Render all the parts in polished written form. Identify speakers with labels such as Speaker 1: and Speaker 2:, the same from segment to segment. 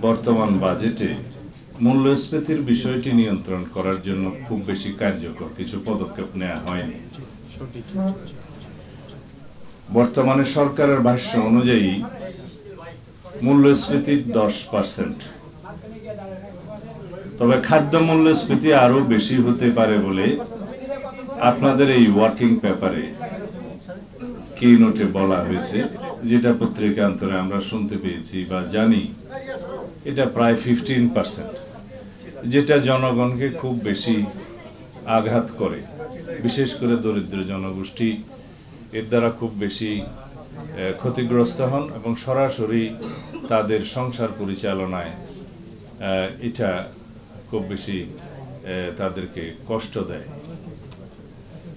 Speaker 1: বর্তমান বাজেটে মূল্যস্ফীতির বিষয়টি নিয়ন্ত্রণ করার জন্য খুব বেশি কার্যকর কিছু পদক্ষেপ নেওয়া হয়নি। বর্তমানে সরকারের ভাষ্য অনুযায়ী মূল্যস্ফীতি 10%, তবে খাদ্য মূল্যস্ফীতি আরো বেশি হতে পারে বলে আপনাদের এই ওয়ার্কিং পেপারে কি নোটে বলা হয়েছে, যেটা পত্রিকান্তরে আমরা শুনতে পেয়েছি বা জানি, এটা প্রায় 15%, যেটা জনগণকে খুব বেশি আঘাত করে। বিশেষ করে দরিদ্র জনগোষ্ঠী এর দ্বারা খুব বেশি ক্ষতিগ্রস্ত হন এবং সরাসরি তাদের সংসার পরিচালনায় এটা খুব বেশি তাদেরকে কষ্ট দেয়।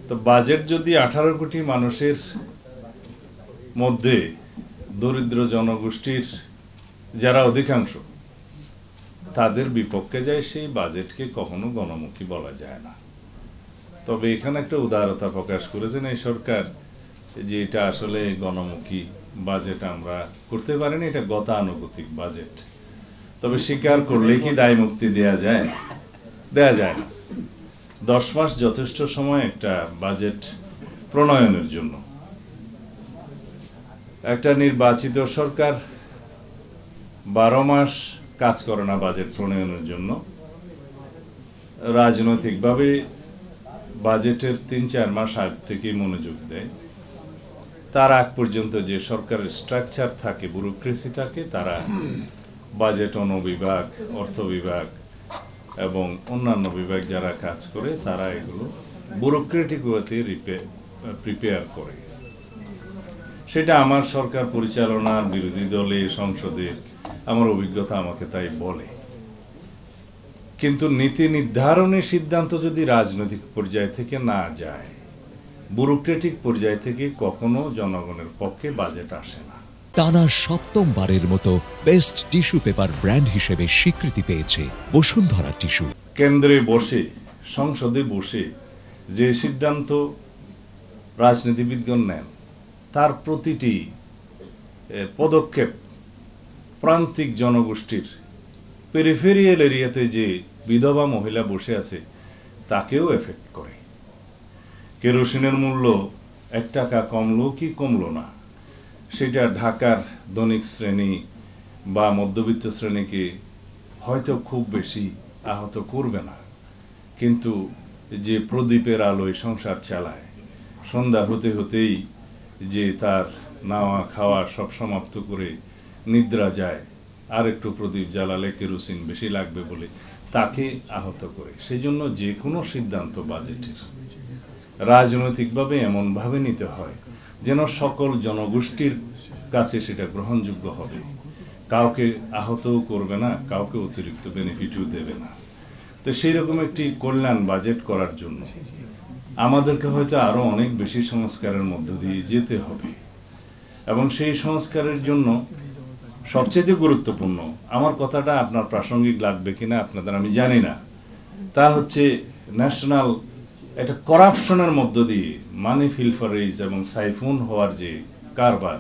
Speaker 1: তো বাজেট যদি 18 কোটি মানুষের মধ্যে দরিদ্র জনগোষ্ঠীর যারা অধিকাংশ তাদের বিপক্ষে যায়, সেই বাজেটকে কখনো গণমুখী বলা যায় না। তবে এখানে একটা উদারতা প্রকাশ করেছেন এই সরকার যে এটা আসলে গণমুখী বাজেট আমরা করতে পারিনি, এটা গতানুগতিক বাজেট। তবে স্বীকার করলে কি দায় মুক্তি দেয়া যায়? দেয়া যায় না। 10 মাস যথেষ্ট সময় একটা বাজেট প্রণয়নের জন্য। একটা নির্বাচিত সরকার 12 মাস কাজ করে না বাজেট প্রণয়নের জন্য। রাজনৈতিকভাবে বাজেটের 3-4 মাস আগ থেকে মনোযোগ দেয়। তার আগ পর্যন্ত যে সরকারের স্ট্রাকচার থাকে, ব্যুরোক্রেসি থাকে, তারা বাজেট অনুবিভাগ, অর্থ বিভাগ এবং অন্যান্য বিভাগ যারা কাজ করে তারা এগুলো ব্যুরোক্রেটিক ওয়েতে প্রিপেয়ার করে। সেটা আমার সরকার পরিচালনার বিরোধী দলে সংসদে আমার অভিজ্ঞতা আমাকে তাই বলে। কিন্তু নীতি নির্ধারণের সিদ্ধান্ত যদি রাজনৈতিক পর্যায় থেকে না যায়, ব্যুরোক্রেটিক পর্যায় থেকে কখনো জনগণের পক্ষে বাজেট আসে না।
Speaker 2: টানা 7ম-বারের মতো বেস্ট টিস্যু পেপার ব্র্যান্ড হিসেবে স্বীকৃতি পেয়েছে বসুন্ধরা টিস্যু।
Speaker 1: কেন্দ্রে বসে, সংসদে বসে যে সিদ্ধান্ত রাজনীতিবিদগণ নেন, তার প্রতিটি পদক্ষেপ প্রান্তিক জনগোষ্ঠীর, পেরিফেরিয়াল এরিয়াতে যে বিধবা মহিলা বসে আছে তাকেও এফেক্ট করে। কেরোসিনের মূল্য 1 টাকা কমলো কি কমলো না, সেটা ঢাকার ধনিক শ্রেণী বা মধ্যবিত্ত শ্রেণীকে হয়তো খুব বেশি আহত করবে না, কিন্তু যে প্রদীপের আলোয় সংসার চালায়, সন্ধ্যা হতে হতেই যে তার নাওয়া খাওয়া সব সমাপ্ত করে নিদ্রা যায়, আর একটু প্রদীপ জ্বালালে কেরোসিন বেশি লাগবে বলে তাকে আহত করে। সেই জন্য যে কোনো সিদ্ধান্ত বাজেটের রাজনৈতিকভাবে এমনভাবে নিতে হয় যেন সকল জনগোষ্ঠীর কাছে সেটা গ্রহণযোগ্য হবে, কাউকে আহতও করবে না, কাউকে অতিরিক্ত বেনিফিটও দেবে না। তো সেই রকম একটি কল্যাণ বাজেট করার জন্য আমাদেরকে হয়তো আরো অনেক বেশি সংস্কারের মধ্য দিয়ে যেতে হবে। এবং সেই সংস্কারের জন্য সবচেয়ে গুরুত্বপূর্ণ, আমার কথাটা আপনার প্রাসঙ্গিক লাগবে কিনা আপনাদের আমি জানি না, তা হচ্ছে ন্যাশনাল একটা করাপশনের মধ্য দিয়ে মানি ফিলফারেজ এবং সাইফুন হওয়ার যে কারবার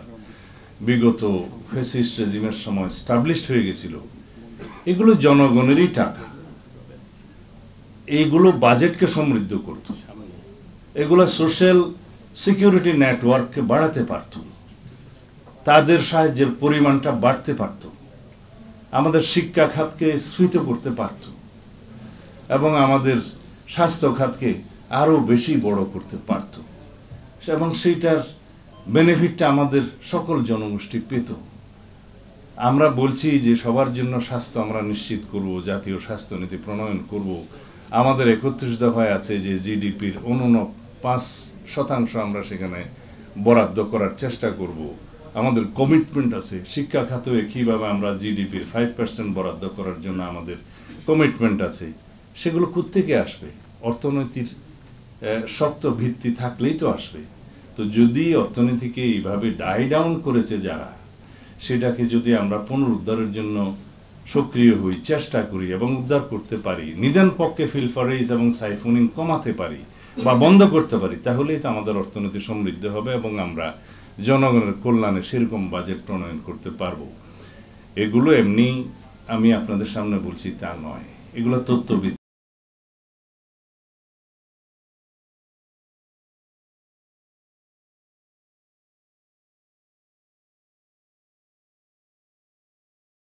Speaker 1: বিগত ফ্যাসিস্ট রেজিমের সময় স্টাবলিশড হয়ে গেছিল, এগুলো জনগণেরই টাকা, এইগুলো বাজেটকে সমৃদ্ধ করত, এগুলো সোশ্যাল সিকিউরিটি নেটওয়ার্ককে বাড়াতে পারত, তাদের সাহায্যের পরিমাণটা বাড়তে পারত, আমাদের শিক্ষা খাতকে স্ফীত করতে পারত এবং আমাদের স্বাস্থ্য খাতকে আরো বেশি বড় করতে পারত, এবং সেইটার বেনিফিটটা আমাদের সকল জনগোষ্ঠী পেত। আমরা বলছি যে সবার জন্য স্বাস্থ্য আমরা নিশ্চিত করব, জাতীয় স্বাস্থ্য নীতি প্রণয়ন করব, আমাদের 31 দফায় আছে যে জিডিপির 5% আমরা সেখানে বরাদ্দ করার চেষ্টা করব, আমাদের কমিটমেন্ট আছে। শিক্ষা খাতে কিভাবে আমরা জিডিপির 5% বরাদ্দ করার জন্য আমাদের কমিটমেন্ট আছে। সেগুলো কোত্থেকে আসবে? অর্থনীতির শক্ত ভিত্তি থাকলেই তো আসবে। তো যদি অর্থনীতিকে এইভাবে ডাই ডাউন করেছে যারা, সেটাকে যদি আমরা পুনরুদ্ধারের জন্য সক্রিয় হই, চেষ্টা করি এবং উদ্ধার করতে পারি, নিদান পক্ষে ফিলফারেজ এবং সাইফুনিং কমাতে পারি বা বন্ধ করতে পারি, তাহলেই তো আমাদের অর্থনীতি সমৃদ্ধ হবে এবং আমরা জনগণের কল্যাণে সেরকম বাজেট প্রণয়ন করতে পারবো। এগুলো এমনি আমি আপনাদের সামনে বলছি তা নয়, এগুলো তথ্যভিত্তিক।